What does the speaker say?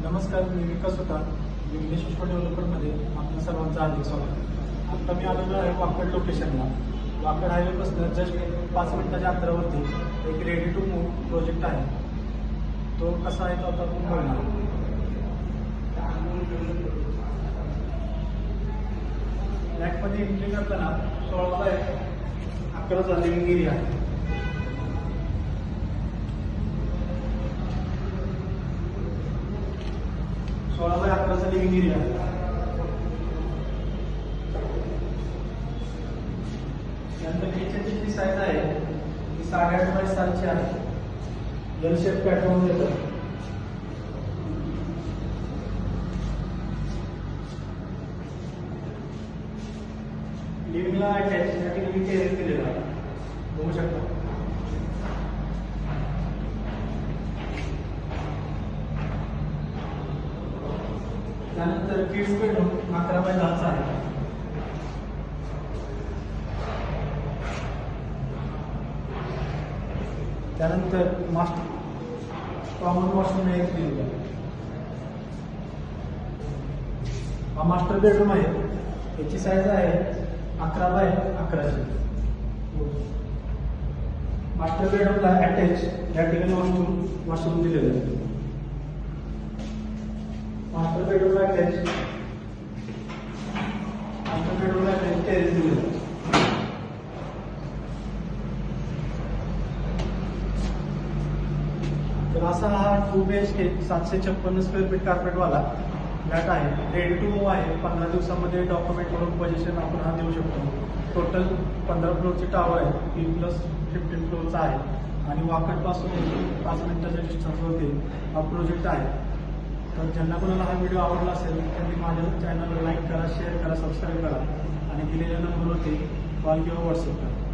नमस्कार, मी विकास होता विघ्नेश पुष्पा डेव्हलपरमध्ये आपल्या सर्वांचं हार्दिक स्वागत. आता मी आलेलो आहे वाकड लोकेशनला. वाकड हायवेपासून जस्ट 5 मिनिटाच्या अंतरावरती एक रेडी टू मूव्ह प्रोजेक्ट आहे. तो कसा आहे तो आता आपण बघणार. फ्लॅटमध्ये एंट्री करताना 16 बाय 11 लिव्हिंग एरिया आहे. By 11 living area. त्यानंतर किचनची जी साईज आहे ती 8.5 बाय 7 आहे. एल शेप पॅटर्न येतं. लिव्हिंगला अटॅच या ठिकाणी टेरेस दिलेला आहे, बघू शकता. त्यानंतर किड्स बेडरूम 11 बाय 10 आहे. त्यानंतर मास्टर कॉमन वॉशरूम एक दिलेला आहे. हा मास्टर बेडरूम आहे. याची साईज आहे 11 बाय 11. मास्टर बेडरूमला अटॅच या ठिकाणी वॉशरूम दिलेलं आहे. मास्टर बेडरूमला अटॅच टेरेस दिलेलं आहे. तर असा हा 2 BHK 756 स्क्वेअर फीट कार्पेटवाला फ्लॅट आहे. रेडी टू मूव्ह आहे. 15 दिवसामध्ये डॉक्युमेंट करून पोझिशन आपण हा देऊ शकतो. टोटल 15 फ्लोअरची टावर आहे. 3+15 फ्लोअरचा आहे आणि वाकडपासून 5 मिनिटाच्या डिस्टन्सवरती हा प्रोजेक्ट आहे. तर ज्यांना कोणाला हा व्हिडिओ आवडला असेल त्यांनी माझ्या चॅनलला लाईक करा, शेअर करा, सबस्क्राईब करा आणि दिलेल्या नंबरवरती कॉल किंवा व्हॉट्सअप करा.